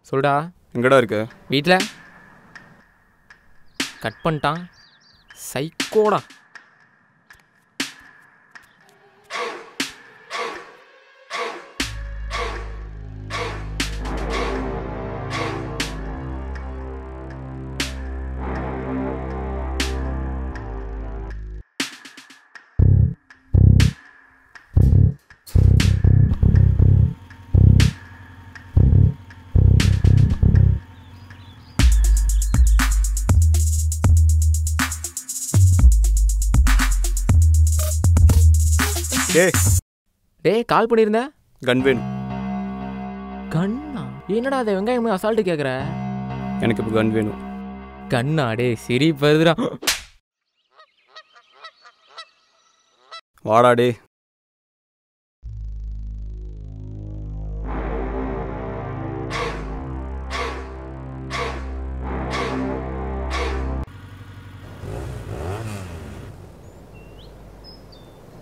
சொல்டா. எங்கடா இருக்க? வீட்டில். கட் பண்ணிட்டான். சைக்கோடா. டேய் கால் பண்ணியிருந்தேன். கன் வேணும். கண்ணா? என்னடா அதை வெங்காயம் அசால்ட்டு கேட்குற? எனக்கு இப்போ கன் வேணும். கண்ணா? டே சரி பருதுடா. வாடா டே.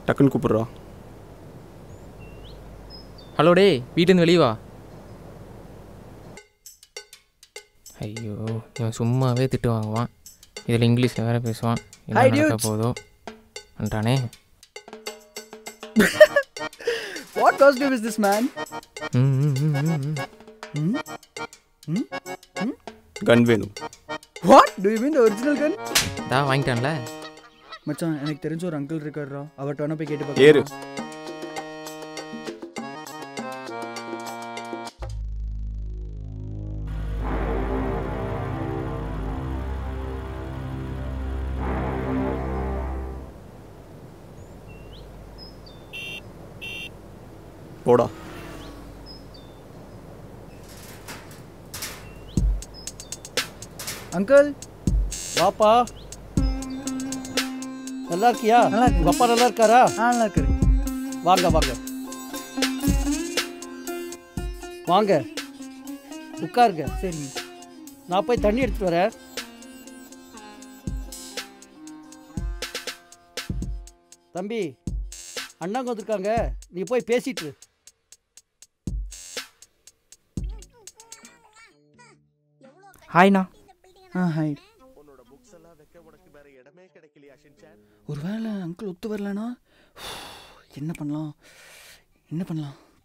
டக்குன்னு கூப்பிட்றா. ஹலோ டே, வீட்டிலேருந்து வெளியே வா. ஐயோ, இவன் சும்மாவே திட்டு வாங்குவான். இதில் இங்கிலீஷில் வேறு பேசுவான். என்ன நடக்க போதோ அன்றானே. What costume is this, man? கன் வேணும். What? Do you mean the original gun? தான் வாங்கிட்டான்ல மச்சான். எனக்கு தெரிஞ்ச ஒரு அங்கிள் இருக்காருடா, அவர்ட்ட வேணா போய் கேட்டு ஏறு. பார்க்கலாம். போடா. அங்கிள் வாப்பா. நல்லா இருக்கியா? நல்லா இருக்கு. உங்க அப்பா நல்லா இருக்காரா? நல்லா இருக்கு. வாங்க வாங்க வாங்க உட்காருங்க. சரி. நான் போய் தண்ணி எடுத்துட்டு வரேன். தம்பி, அண்ணாங்க வந்திருக்காங்க, நீ போய் பேசிட்டு இரு. ஹாய்ண்ணா. ஹாய். ஒருவேளை அங்கிள் ஒத்து வரலனா என்ன பண்ணலாம்?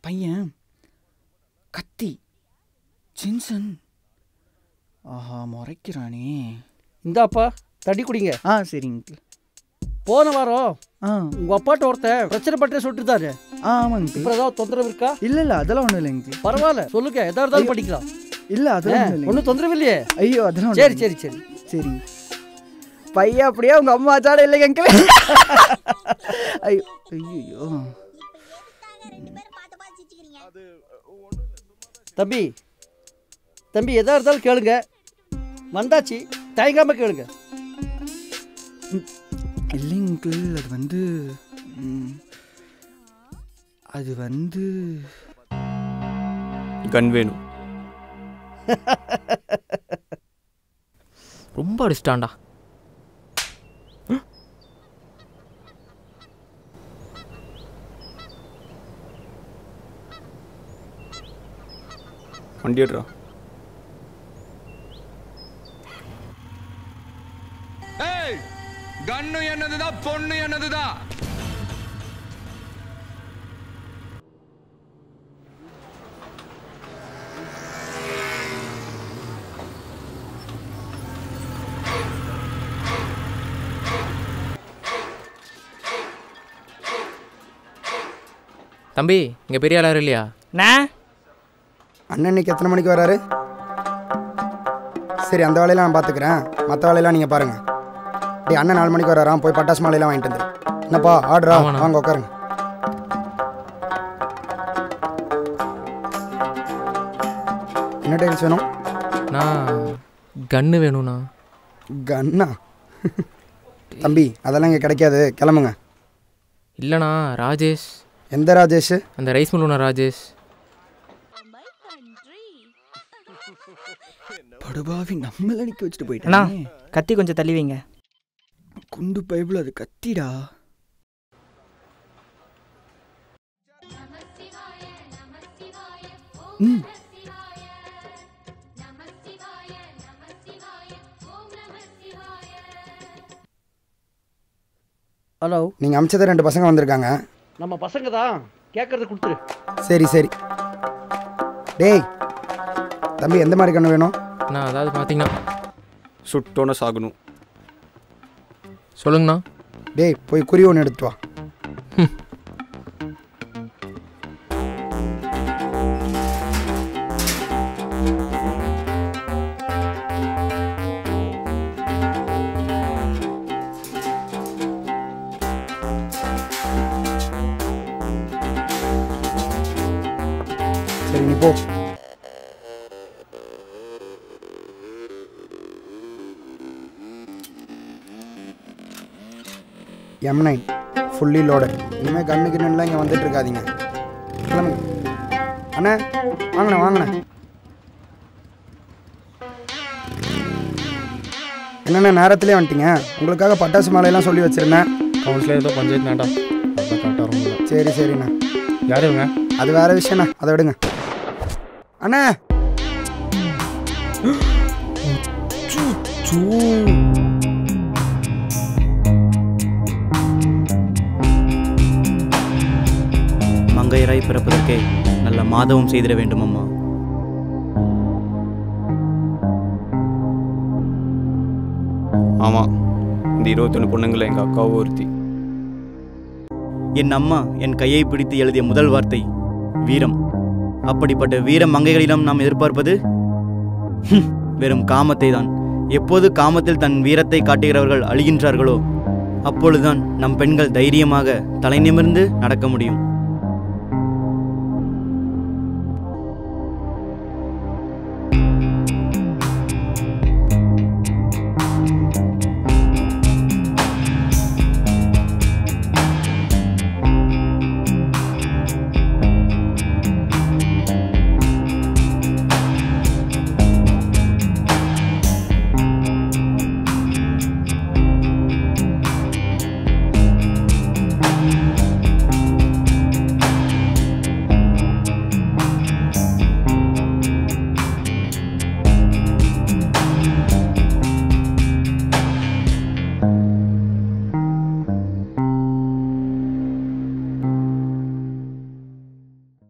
பையன் கத்தி ஜின்சன். ஆஹா, முறைக்கிறானே. இந்தாப்பா தண்ணி குடிங்க. சரி அங்கிள். போன வாரம் உங்க அப்பாட்ட ஒருத்தன் பிரச்சனை பட்டே சொல்லிட்டுதாரு. ஆமாங்க. இப்போ ஏதாவது தொந்தரவு இருக்கா? இல்லை அதெல்லாம் ஒன்றும் இல்லை அங்கிள். பரவாயில்ல, சொல்லுங்க. எதா இருந்தாலும் படிக்கலாம். இல்லை அதெல்லாம் ஒன்றும் தொந்தரவு இல்லையே? ஐயோ அதெல்லாம் சரி சரி சரி சரிங்க. பையன் அப்படியே உங்க அம்மா ஆச்சாட இல்லைங்க அங்கிள். ஐயோ ஐயோ. தம்பி தம்பி, எதா இருந்தாலும் கேளுங்க. வந்தாச்சு, தயங்காம கேளுங்க. இல்லைங்க அங்கிள், அது வந்து கன் வேணும். ரொம்ப அடிச்சிட்டான்டா. வண்டி எடுறா. என்னதுதான், பொண்ணு என்னதுதான். தம்பி இங்கே பெரிய ஆளாரு இல்லையா? அண்ணன் இன்னைக்கு எத்தனை மணிக்கு வராரு? சரி, அந்த வேலையெல்லாம் நான் பார்த்துக்கிறேன். மற்ற வேலையெல்லாம் நீங்கள் பாருங்கள். டேய், அண்ணன் 4 மணிக்கு வராராம். போய் பட்டாசு மாலையெல்லாம் வாங்கிட்டு வந்து. என்னப்பா ஆர்டரா? வாங்க உட்காருங்க. என்ன டைல்ஸ் வேணும்? நான் கன்று வேணும்ண்ணா. கன்னா? தம்பி அதெல்லாம் இங்கே கிடைக்காது, கிளம்புங்க. இல்லைண்ணா, ராஜேஷ். எந்த ராஜேஷ்? அந்த ரைஸ் மில்லுண்ணா ராஜேஷ். படுபாவி நம்மள நிக்க வச்சுட்டு அண்ணா போயிட்டானே. கத்தி கொஞ்சம் தள்ளி வைங்க. குண்டு பைபிள் அது கத்திடா. ஹலோ, நீங்கள் அமிச்சது 2 பசங்க வந்திருக்காங்க. நம்ம பசங்க தான், கேட்கறது கொடுத்துரு. சரி சரி. டேய் தம்பி, எந்த மாதிரி கண்ணு வேணும்? அண்ணா அதாவது பார்த்தீங்கன்னா சுட்டோன்னு சாகணும். சொல்லுங்கண்ணா. டேய் போய் குறி ஒன்று எடுத்து வா. சரி நீ போ. M9 fully loaded. இனிமேல் கண்ணு கிண்ணுலாம் இங்கே வந்துட்டு இருக்காதீங்க. கிளம்புங்க அண்ணா. வாங்கண்ணா வாங்கண்ணா. என்னண்ணா நேரத்துலேயே வந்துட்டீங்க? உங்களுக்காக பட்டாசு மாலையெல்லாம் சொல்லி வச்சுருந்தேன். கவுன்சிலர் ஏதோ பஞ்சாயத்து நாட்டா கரெக்டாக வரும். சரி சரிண்ணா. யார் இவங்க? அது வேற விஷயண்ணா, அதை விடுங்க அண்ணா. மங்கையராய் பிறப்பதற்கே நல்ல மாதவம் செய்திட வேண்டும் அம்மா. ஆமாம், இந்த 21 பொண்ணுங்களை எங்கள் அக்காவும் ஒருத்தி. என் அம்மா என் கையை பிடித்து எழுதிய முதல் வார்த்தை வீரம். அப்படிப்பட்ட வீர மங்கைகளிடம் நாம் எதிர்பார்ப்பது வெறும் காமத்தை தான். எப்போது காமத்தில் தன் வீரத்தை காட்டுகிறவர்கள் அழிகின்றார்களோ அப்பொழுதுதான் நம் பெண்கள் தைரியமாக தலை நிமிர்ந்து நடக்க முடியும்.